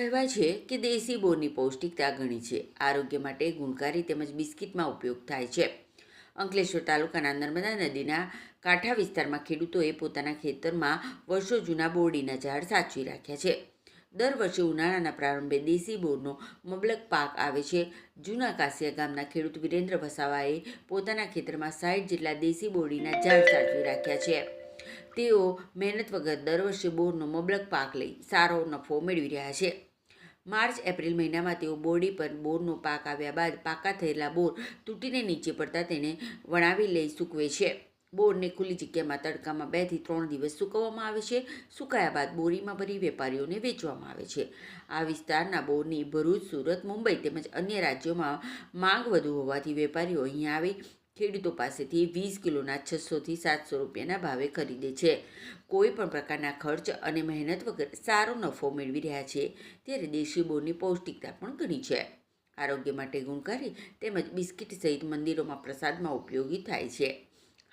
કહેવાય છે કે દેશી બોરની પૌષ્ટિકતા ઘણી છે. આરોગ્ય માટે ગુણકારી તેમજ બિસ્કિટમાં ઉપયોગ થાય છે. અંકલેશ્વર તાલુકાના નર્મદા નદીના કાંઠા વિસ્તારમાં ખેડૂતોએ પોતાના ખેતરમાં વર્ષો જૂના બોરડીના ઝાડ સાચવી રાખ્યા છે. દર વર્ષે ઉનાળાના પ્રારંભે દેશી બોરનો મબલક પાક આવે છે. જૂના કાસિયા ગામના ખેડૂત વિરેન્દ્ર વસાવાએ પોતાના ખેતરમાં 60 જેટલા દેશી બોરડીના ઝાડ સાચવી રાખ્યા છે. તેઓ મહેનત વગર દર વર્ષે બોરનો મબલક પાક લઈ સારો નફો મેળવી રહ્યા છે. માર્ચ-એપ્રિલ મહિનામાં તેઓ બોરડી પર બોરનો પાક આવ્યા બાદ પાકા થયેલા બોર તૂટીને નીચે પડતા તેને વણાવી લઈ સૂકવે છે. બોરને ખુલ્લી જગ્યામાં તડકામાં 2 થી 3 દિવસ સૂકવવામાં આવે છે. સુકાયા બાદ બોરીમાં ભરી વેપારીઓને વેચવામાં આવે છે. આ વિસ્તારના બોરની ભરૂચ, સુરત, મુંબઈ તેમજ અન્ય રાજ્યોમાં માંગ વધુ હોવાથી વેપારીઓ અહીં આવી ખેડૂતો પાસેથી 20 કિલોના 600 થી 700 રૂપિયાના ભાવે ખરીદે છે. કોઈ પણ પ્રકારના ખર્ચ અને મહેનત વગર સારો નફો મેળવી રહ્યા છે. ત્યારે દેશી બોરની પૌષ્ટિકતા પણ ઘણી છે. આરોગ્ય માટે ગુણકારી તેમજ બિસ્કિટ સહિત મંદિરોમાં પ્રસાદમાં ઉપયોગી થાય છે.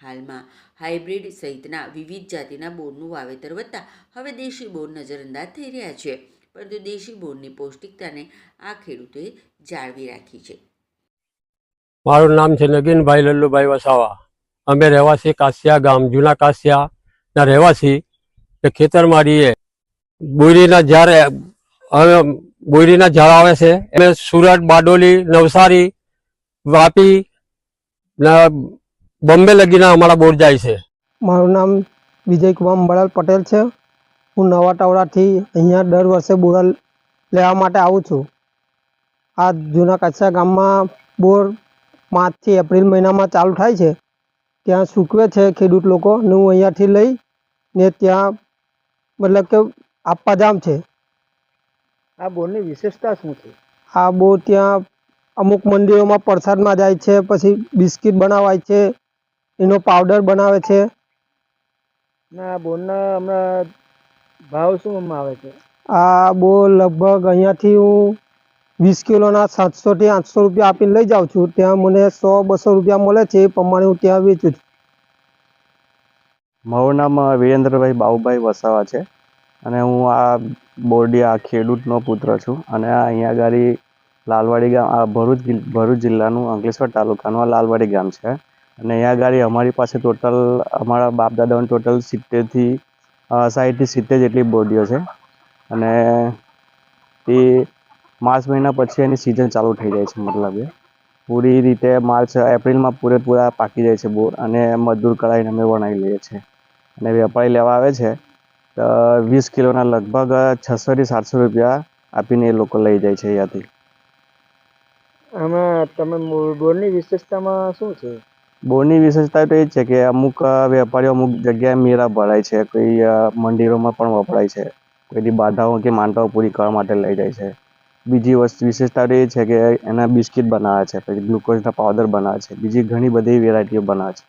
હાલમાં હાઇબ્રિડ સહિતના વિવિધ જાતિના બોરનું વાવેતર વધતા હવે દેશી બોર નજરઅંદાજ થઈ રહ્યા છે. પરંતુ દેશી બોરની પૌષ્ટિકતાને આ ખેડૂતોએ જાળવી રાખી છે. મારું નામ છે નગીનભાઈ લલ્લુભાઈ વસાવા. અમે રહેવાસી કાસિયા ગામ, જૂના કાસિયાના રહેવાસી. ખેતરમાં રહીએ. બોરીના ઝાડ આવે છે. અમે સુરત, બારડોલી, નવસારી, વાપી, બોમ્બે લગીના અમારા બોર જાય છે. મારું નામ વિજયકુમાર અંબાલાલ પટેલ છે. હું નવા ટાવડાથી અહીંયા દર વર્ષે બોર લેવા માટે આવું છું. આ જૂના કાસિયા ગામમાં બોર માર્ચથી એપ્રિલ મહિનામાં ચાલુ થાય છે. ત્યાં સૂકવે છે ખેડૂત લોકો ને હું અહીંયાથી લઈ ને ત્યાં મતલબ કે આપવા જામ છે. આ બોરની વિશેષતા શું છે? આ બોર ત્યાં અમુક મંદિરોમાં પ્રસાદમાં જાય છે. પછી બિસ્કિટ બનાવાય છે, એનો પાવડર બનાવે છે. ને આ બોરના હમણાં ભાવ શું આવે છે? આ બોર લગભગ અહીંયાથી હું 20 કિલોના 700 થી 800 રૂપિયા આપીને લઈ જાઉં છું. ત્યાં મને 100-200 રૂપિયા મળે છે. એ પ્રમાણે હું ત્યાં વેચું છું. મારું નામ વિરેન્દ્રભાઈ બાબુભાઈ વસાવા છે અને હું આ બોરડી ખેડૂતનો પુત્ર છું. અને આ અહીંયા આગળ લાલવાડી ગામ, આ ભરૂચ જિલ્લાનું અંકલેશ્વર તાલુકાનું આ લાલવાડી ગામ છે. અને અહીંયા આગળ અમારી પાસે ટોટલ અમારા બાપ દાદાઓની ટોટલ 60 થી 70 જેટલી બોરડીઓ છે. અને એ માર્ચ મહિના પછી એની સિઝન ચાલુ થઈ જાય છે. મતલબ એ પૂરી રીતે એપ્રિલમાં પૂરેપૂરા પાકી જાય છે બોર. અને મજદૂર કરાવીને અમે વણાવી લઈએ છીએ. અને વેપારી લેવા આવે છે તો 20 કિલોના લગભગ 600 થી 700 રૂપિયા આપીને એ લોકો લઈ જાય છે અહીંયાથી. આમાં તમે બોરની વિશેષતામાં શું છે? બોરની વિશેષતા તો એ જ છે કે અમુક વેપારીઓ અમુક જગ્યાએ મેળા ભરાય છે, કોઈ મંદિરોમાં પણ વપરાય છે, કોઈની બાધાઓ કે માનતાઓ પૂરી કરવા માટે લઈ જાય છે. બીજી વિશેષતા તો એ છે કે એના બિસ્કિટ બનાવે છે, પછી ગ્લુકોઝના પાવડર બનાવે છે, બીજી ઘણી બધી વેરાયટીઓ બનાવે છે.